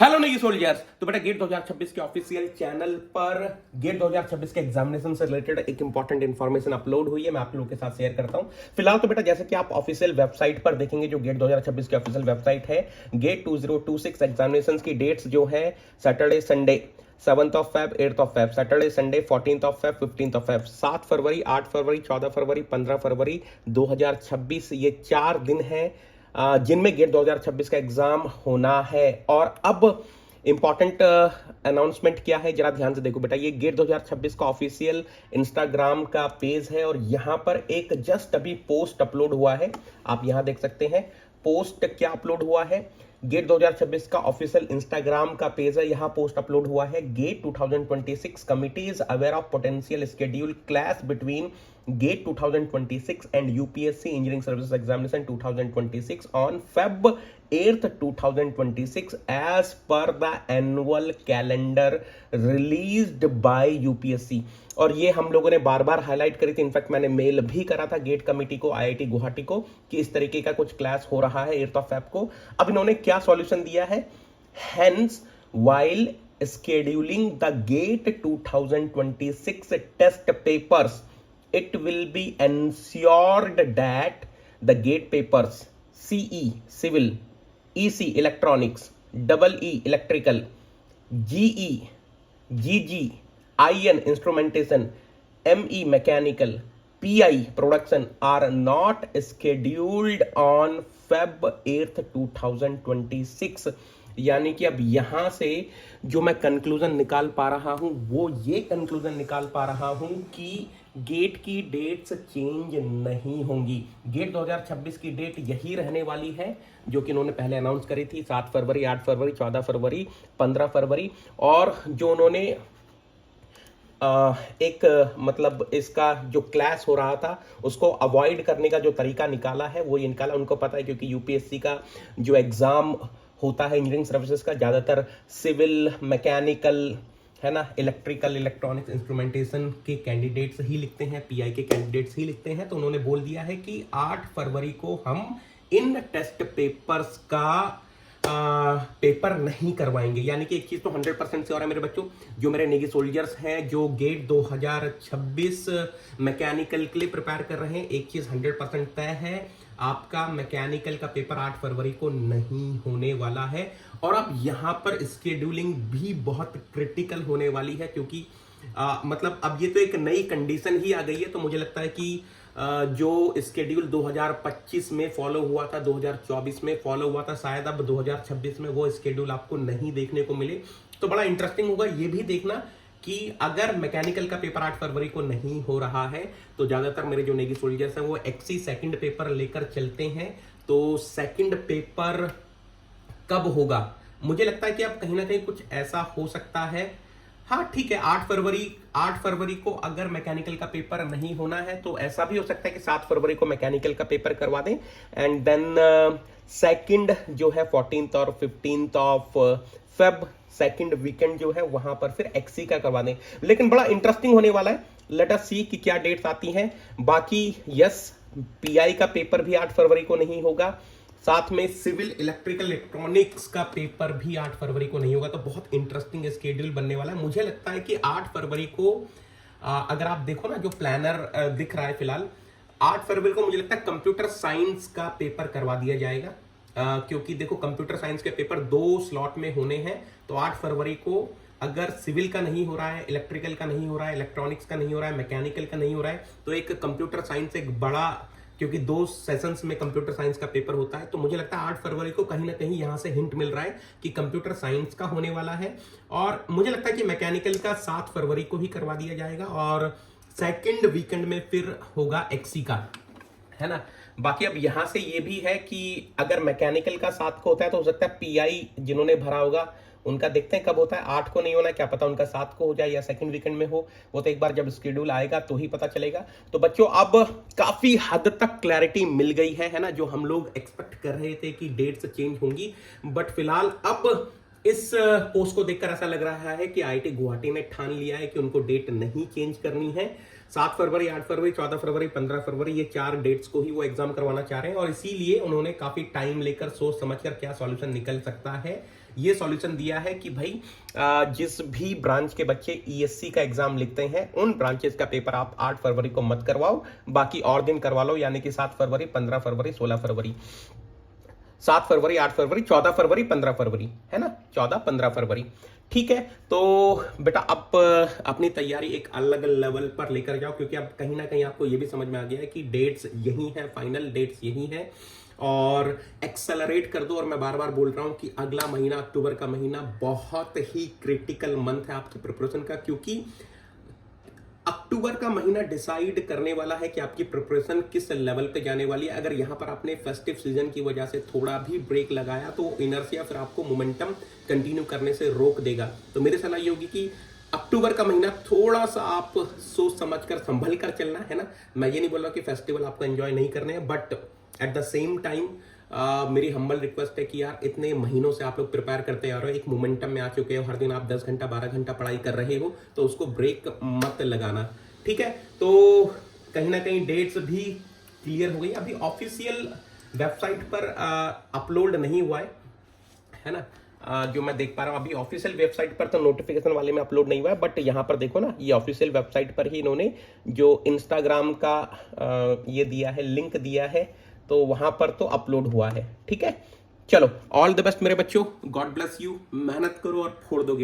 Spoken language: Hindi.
हेलो नहीं सोल्जर्स। तो बेटा गेट 2026 के ऑफिशियल चैनल पर गेट 2026 के एग्जामिनेशन से रिलेटेड एक इंपॉर्टेंट इंफॉर्मेशन अपलोड हुई है, मैं आप लोगों के साथ शेयर करता हूं। फिलहाल तो बेटा जैसे कि आप ऑफिशियल वेबसाइट पर देखेंगे, जो गेट 2026 की ऑफिशियल वेबसाइट है, गेट 2026 एग्जामिनेशन की डेट्स जो है Saturday Sunday 7th of Feb, 8th of Feb, Saturday Sunday 14th of Feb, 15th of Feb, 7 फरवरी, 8 फरवरी, 14 फरवरी, 15 फरवरी 2026, ये 4 दिन हैं जिनमें गेट 2026 का एग्जाम होना है। और अब इंपॉर्टेंट अनाउंसमेंट क्या है, जरा ध्यान से देखो बेटा। ये गेट 2026 का ऑफिशियल इंस्टाग्राम का पेज है और यहां पर एक जस्ट अभी पोस्ट अपलोड हुआ है, आप यहां देख सकते हैं। पोस्ट क्या अपलोड हुआ है, गेट 2026 का ऑफिशियल इंस्टाग्राम का पेज है, यहां पोस्ट अपलोड हुआ है। GATE 2026 committee is aware of potential schedule clash between GATE 2026 and UPSC engineering services examination 2026 on Feb 8th 2026 as per the annual calendar released by UPSC. और ये हम लोगों ने बार बार हाईलाइट करी थी, इनफैक्ट मैंने मेल भी करा था गेट कमेटी को, आईआईटी गुवाहाटी को, कि इस तरीके का कुछ क्लास हो रहा है 8th ऑफ फेब को। अब इन्होंने क्या सॉल्यूशन दिया है, hence while scheduling the GATE 2026 test papers, it will be ensured that the GATE papers CE civil, EC electronics, EE electrical, GE, GG, IN instrumentation, ME mechanical, PI production are not scheduled on Feb 8th 2026। यानी कि अब यहां से जो मैं कंक्लूजन निकाल पा रहा हूं वो ये कंक्लूजन निकाल पा रहा हूं कि गेट की डेट्स चेंज नहीं होंगी। गेट 2026 की डेट यही रहने वाली है जो कि उन्होंने पहले अनाउंस करी थी, 7 फरवरी, 8 फरवरी, 14 फरवरी, 15 फरवरी। और जो उन्होंने एक मतलब इसका जो क्लास हो रहा था उसको अवॉइड करने का जो तरीका निकाला है वो ये निकाला, उनको पता है क्योंकि यूपीएससी का जो एग्जाम होता है इंजीनियरिंग सर्विसेज का, ज्यादातर सिविल, मैकेनिकल, है ना, इलेक्ट्रिकल, इलेक्ट्रॉनिक्स, इंस्ट्रूमेंटेशन के कैंडिडेट्स ही लिखते हैं, पीआई के कैंडिडेट्स ही लिखते हैं। तो उन्होंने बोल दिया है कि 8 फरवरी को हम इन टेस्ट पेपर्स का पेपर नहीं करवाएंगे। यानी कि एक चीज तो 100% से और है मेरे बच्चों, जो मेरे नेगी सोल्जर्स हैं जो गेट 2026 मैकेनिकल के लिए प्रिपेयर कर रहे हैं, एक चीज 100% तय है, आपका मैकेनिकल का पेपर 8 फरवरी को नहीं होने वाला है। और अब यहां पर स्केड्यूलिंग भी बहुत क्रिटिकल होने वाली है, क्योंकि मतलब अब ये तो एक नई कंडीशन ही आ गई है। तो मुझे लगता है कि जो स्केड्यूल 2025 में फॉलो हुआ था, 2024 में फॉलो हुआ था, शायद अब 2026 में वो स्केड्यूल आपको नहीं देखने को मिले। तो बड़ा इंटरेस्टिंग होगा ये भी देखना कि अगर मैकेनिकल का पेपर 8 फरवरी को नहीं हो रहा है तो ज्यादातर मेरे जो नेगी सोल्जर्स हैं वो एक्सी सेकंड पेपर लेकर चलते हैं। तो सेकंड पेपर कब होगा, मुझे लगता है कि अब कहीं ना कहीं कुछ ऐसा हो सकता है। हाँ ठीक है, 8 फरवरी को अगर मैकेनिकल का पेपर नहीं होना है तो ऐसा भी हो सकता है कि 7 फरवरी को मैकेनिकल का पेपर करवा दें, एंड देन सेकंड जो है 14th और 15th of Feb, second weekend जो है वहां पर फिर एक्सी का करवा दें। लेकिन बड़ा इंटरेस्टिंग होने वाला है, लेट अस सी कि क्या डेट्स आती हैं। बाकी यस, पीआई का पेपर भी 8 फरवरी को नहीं होगा, साथ में सिविल, इलेक्ट्रिकल, इलेक्ट्रॉनिक्स का पेपर भी 8 फरवरी को नहीं होगा। तो बहुत इंटरेस्टिंग स्केड्यूल बनने वाला है। मुझे लगता है कि 8 फरवरी को अगर आप देखो ना, जो प्लानर दिख रहा है फिलहाल, 8 फरवरी को मुझे लगता है कंप्यूटर साइंस का पेपर करवा दिया जाएगा, क्योंकि देखो कंप्यूटर साइंस के पेपर 2 स्लॉट में होने हैं। तो 8 फरवरी को अगर सिविल का नहीं हो रहा है, इलेक्ट्रिकल का नहीं हो रहा है, इलेक्ट्रॉनिक्स का नहीं हो रहा है, मैकेनिकल का नहीं हो रहा है, तो एक कंप्यूटर साइंस एक बड़ा, क्योंकि 2 सेशंस में कंप्यूटर साइंस का पेपर होता है, तो मुझे लगता है 8 फरवरी को कहीं ना कहीं यहां से हिंट मिल रहा है कि कंप्यूटर साइंस का होने वाला है। और मुझे लगता है कि मैकेनिकल का 7 फरवरी को ही करवा दिया जाएगा और सेकंड वीकेंड में फिर होगा एक्सी का, है ना। बाकी अब यहां से ये भी है कि अगर मैकेनिकल का 7 को होता है तो हो सकता है पीआई जिन्होंने भरा होगा उनका देखते हैं कब होता है, 8 को नहीं होना, क्या पता उनका 7 को हो जाए या सेकंड वीकेंड में हो, वो तो एक बार जब शेड्यूल आएगा तो ही पता चलेगा। तो बच्चों अब काफी हद तक क्लैरिटी मिल गई है ना, जो हम लोग एक्सपेक्ट कर रहे थे कि डेट्स चेंज होंगी, बट फिलहाल अब इस पोस्ट को देखकर ऐसा लग रहा है कि आईआईटी गुवाहाटी ने ठान लिया है कि उनको डेट नहीं चेंज करनी है। 7 फरवरी, 8 फरवरी, 14 फरवरी, 15 फरवरी, ये 4 डेट्स को ही वो एग्जाम करवाना चाह रहे हैं और इसीलिए उन्होंने काफी टाइम लेकर सोच समझकर क्या सॉल्यूशन निकल सकता है ये सॉल्यूशन दिया है कि भाई जिस भी ब्रांच के बच्चे ईएससी का एग्जाम लिखते हैं उन ब्रांचेस का पेपर आप 8 फरवरी को मत करवाओ, बाकी और दिन करवा लो, यानी कि 7 फरवरी, 15 फरवरी, 16 फरवरी, 7 फरवरी, 8 फरवरी, 14 फरवरी, 15 फरवरी, है ना, 14, 15 फरवरी। ठीक है, तो बेटा अब अपनी तैयारी एक अलग लेवल पर लेकर जाओ, क्योंकि अब कहीं ना कहीं आपको ये भी समझ में आ गया है कि डेट्स यही हैं, फाइनल डेट्स यही हैं, और एक्सेलरेट कर दो। और मैं बार बार बोल रहा हूं कि अगला महीना, अक्टूबर का महीना, बहुत ही क्रिटिकल मंथ है आपकी प्रिपरेशन का, क्योंकि अक्टूबर का महीना डिसाइड करने वाला है कि आपकी प्रिपरेशन किस लेवल पे जाने वाली है। अगर यहां पर आपने फेस्टिव सीजन की वजह से थोड़ा भी ब्रेक लगाया तो इनर्शिया फिर आपको मोमेंटम कंटिन्यू करने से रोक देगा। तो मेरी सलाह ये होगी कि अक्टूबर का महीना थोड़ा सा आप सोच समझ कर, संभल कर चलना है ना। मैं ये नहीं बोल रहा कि फेस्टिवल आपको एंजॉय नहीं करने हैं, but at the same time मेरी हम्बल रिक्वेस्ट है कि यार इतने महीनों से आप लोग प्रिपेयर करते आ रहे हो, एक मोमेंटम में आ चुके हो, हर दिन आप 10 घंटा 12 घंटा पढ़ाई कर रहे हो, तो उसको ब्रेक मत लगाना। ठीक है, तो कहीं ना कहीं डेट्स भी क्लियर हो गई। अभी ऑफिशियल वेबसाइट पर अपलोड नहीं हुआ है ना, जो मैं देख पा रहा हूँ अभी ऑफिशियल वेबसाइट पर तो नोटिफिकेशन वाले में अपलोड नहीं हुआ है, बट यहाँ पर देखो ना, ये ऑफिशियल वेबसाइट पर ही इन्होंने जो इंस्टाग्राम का ये दिया है, लिंक दिया है, तो वहां पर तो अपलोड हुआ है। ठीक है, चलो, ऑल द बेस्ट मेरे बच्चों, गॉड ब्लेस यू, मेहनत करो और फोड़ दोगे।